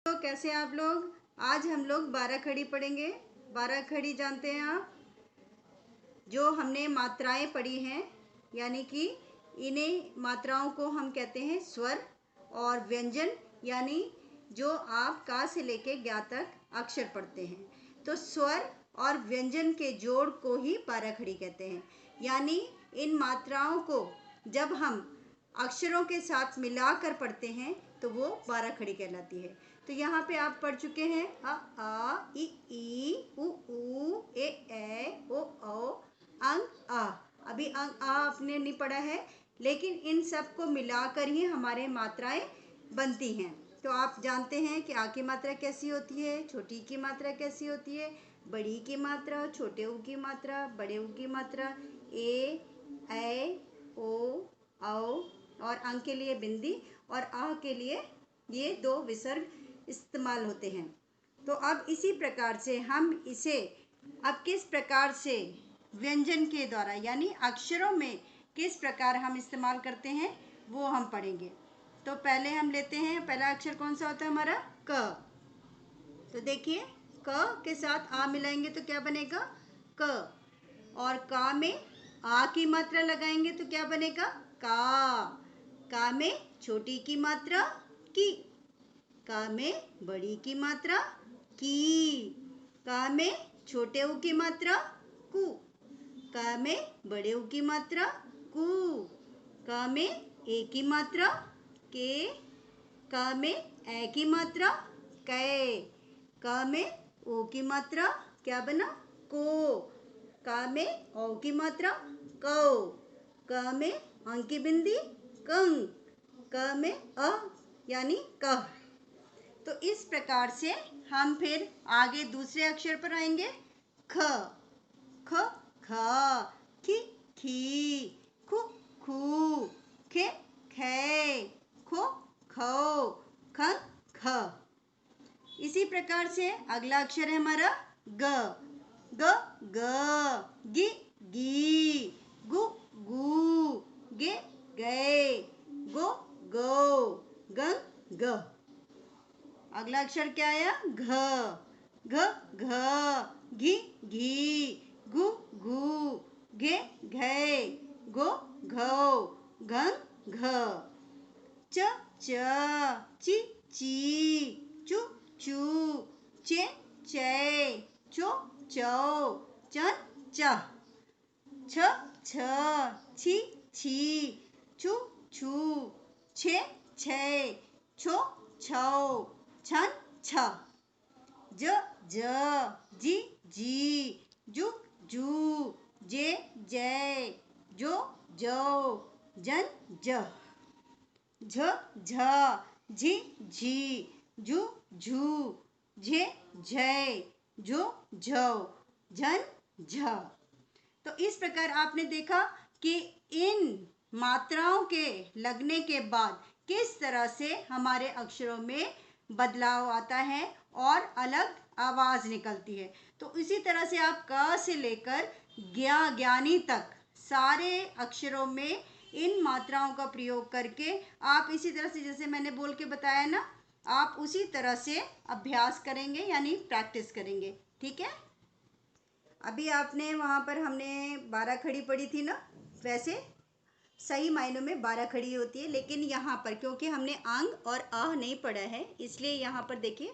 तो कैसे हैं आप लोग। आज हम लोग 12 खड़ी पढ़ेंगे। 12 खड़ी जानते हैं आप, जो हमने मात्राएं पढ़ी हैं, यानी कि इन्हें मात्राओं को हम कहते हैं स्वर और व्यंजन, यानी जो आप का से लेके ज्ञा तक अक्षर पढ़ते हैं। तो स्वर और व्यंजन के जोड़ को ही 12 खड़ी कहते हैं। यानी इन मात्राओं को जब हम अक्षरों के साथ मिलाकर पढ़ते हैं तो वो 12 खड़ी कहलाती है। तो यहाँ पे आप पढ़ चुके हैं आ ई उ ए ओ अंग आ। अभी अंग आ आपने नहीं पढ़ा है, लेकिन इन सब को मिलाकर ही हमारे मात्राएं बनती हैं। तो आप जानते हैं कि आ की मात्रा कैसी होती है, छोटी की मात्रा कैसी होती है, बड़ी की मात्रा, छोटे ऊ की मात्रा, बड़े ऊ की मात्रा, ए ओ औ, और अंग के लिए बिंदी और आ के लिए ये दो विसर्ग इस्तेमाल होते हैं। तो अब इसी प्रकार से हम इसे अब किस प्रकार से व्यंजन के द्वारा यानी अक्षरों में किस प्रकार हम इस्तेमाल करते हैं वो हम पढ़ेंगे। तो पहले हम लेते हैं, पहला अक्षर कौन सा होता है हमारा, क। तो देखिए, क के साथ आ मिलाएंगे तो क्या बनेगा, क। और का में आ की मात्रा लगाएंगे तो क्या बनेगा, का में छोटी की मात्रा की, का में बड़ी की मात्रा की, का में छोटे ऊ की मात्रा कु, का में बड़े ऊ की मात्रा कु, का में ए की मात्रा के, का में ए की मात्रा कै, का में ओ की मात्रा क्या बना, को, का में औ की मात्रा कौ, क में अंग की बिंदी कंग, क में अ यानी कह। तो इस प्रकार से हम फिर आगे दूसरे अक्षर पर आएंगे, ख। ख ख, खी खी, खु खू, खे खे, खो खो, ख ख। इसी प्रकार से अगला अक्षर है हमारा ग। ग ग, गि गी, गु गू, गे गे, गो गो, गंग ग। अगला अक्षर क्या आया, घ। घ घ, घी घी, घु घू, घे घे, गो घो, घंग घ। च च, ची ची, चू चू, चे चे, चो चौ, चन च। छ छ, छी छी, छू छू, छे छे, छो छौ, छन छ। ज ज, जी जी, जू जू, जे जै, जो जौ, जन ज। झ झ, झी झी, झू झू, झे झै, झो झौ, झन झ। तो इस प्रकार आपने देखा कि इन मात्राओं के लगने के बाद किस तरह से हमारे अक्षरों में बदलाव आता है और अलग आवाज निकलती है। तो इसी तरह से आप क से लेकर ज्ञानी तक सारे अक्षरों में इन मात्राओं का प्रयोग करके आप इसी तरह से, जैसे मैंने बोल के बताया ना, आप उसी तरह से अभ्यास करेंगे यानी प्रैक्टिस करेंगे। ठीक है। अभी आपने वहाँ पर हमने 12 खड़ी पढ़ी थी ना, वैसे सही मायनों में 12 खड़ी होती है, लेकिन यहाँ पर क्योंकि हमने अंग और आह नहीं पढ़ा है, इसलिए यहाँ पर देखिए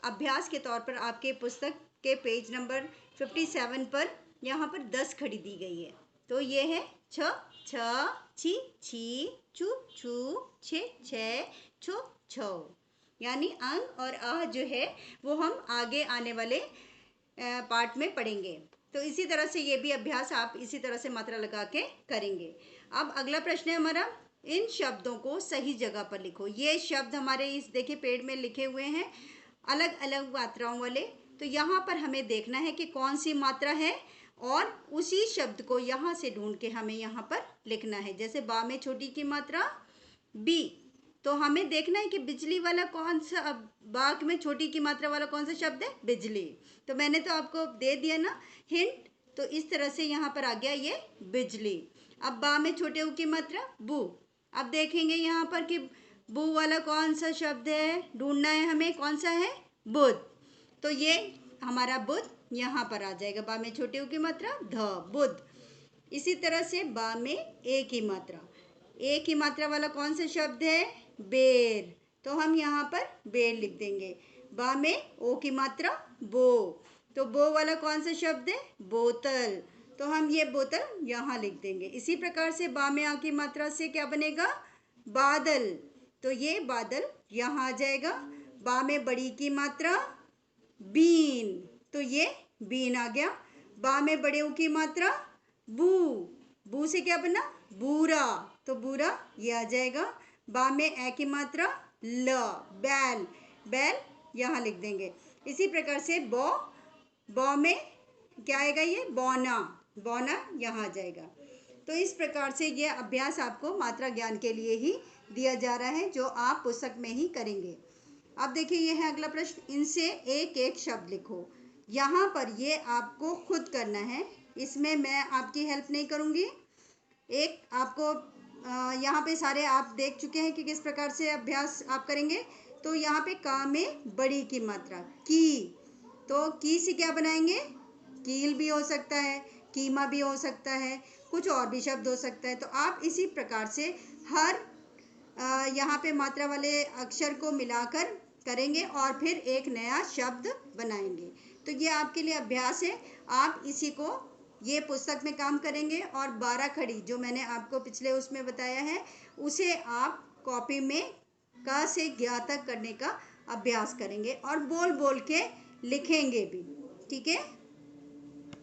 अभ्यास के तौर पर आपके पुस्तक के पेज नंबर 57 पर यहाँ पर 10 खड़ी दी गई है। तो ये है छ छ, छी छी, छू छू, छे छे, छो छो। यानी अंग और आह जो है वो हम आगे आने वाले पार्ट में पढ़ेंगे। तो इसी तरह से ये भी अभ्यास आप इसी तरह से मात्रा लगा के करेंगे। अब अगला प्रश्न है हमारा, इन शब्दों को सही जगह पर लिखो। ये शब्द हमारे इस देखिए पेड़ में लिखे हुए हैं, अलग अलग मात्राओं वाले। तो यहाँ पर हमें देखना है कि कौन सी मात्रा है और उसी शब्द को यहाँ से ढूंढ के हमें यहाँ पर लिखना है। जैसे बा में छोटी की मात्रा बी, तो हमें देखना है कि बिजली वाला कौन सा, बाग में छोटी की मात्रा वाला कौन सा शब्द है, बिजली। तो मैंने तो आपको दे दिया ना हिंट, तो इस तरह से यहाँ पर आ गया ये बिजली। अब बा में छोटे ऊ की मात्रा बू। अब देखेंगे यहाँ पर कि बू वाला कौन सा शब्द है, ढूंढना है हमें, कौन सा है, बुध। तो ये हमारा बुध यहाँ पर आ जाएगा, बा में छोटे ऊ की मात्रा ध, बुध। इसी तरह से बा में ए की मात्रा, ए की मात्रा वाला कौन सा शब्द है, बेर। तो हम यहाँ पर बेर लिख देंगे। बा में ओ की मात्रा बो, तो बो वाला कौन सा शब्द है, बोतल। तो हम ये बोतल यहाँ लिख देंगे। इसी प्रकार से बा में आ की मात्रा से क्या बनेगा, बादल। तो ये बादल यहाँ आ जाएगा। बा में बड़ी की मात्रा बीन, तो ये बीन आ गया। बा में बड़े ऊ की मात्रा बू, बू से क्या बना, बूरा, तो बूरा ये आ जाएगा। बा में ए की मात्रा ल, बैल, बैल यहाँ लिख देंगे। इसी प्रकार से बौ, बौ में क्या आएगा, ये बौना, बौना यहाँ आ जाएगा। तो इस प्रकार से ये अभ्यास आपको मात्रा ज्ञान के लिए ही दिया जा रहा है, जो आप पुस्तक में ही करेंगे। अब देखिए ये है अगला प्रश्न, इनसे एक एक शब्द लिखो। यहाँ पर ये आपको खुद करना है, इसमें मैं आपकी हेल्प नहीं करूँगी। एक आपको यहाँ पे सारे आप देख चुके हैं कि किस प्रकार से अभ्यास आप करेंगे। तो यहाँ पे का में बड़ी की मात्रा की, तो की से क्या बनाएंगे, कील भी हो सकता है, कीमा भी हो सकता है, कुछ और भी शब्द हो सकता है। तो आप इसी प्रकार से हर यहाँ पे मात्रा वाले अक्षर को मिलाकर करेंगे और फिर एक नया शब्द बनाएंगे। तो ये आपके लिए अभ्यास है, आप इसी को ये पुस्तक में काम करेंगे और 12 खड़ी जो मैंने आपको पिछले उसमें बताया है उसे आप कॉपी में क से ज्ञ तक करने का अभ्यास करेंगे और बोल बोल के लिखेंगे भी। ठीक है।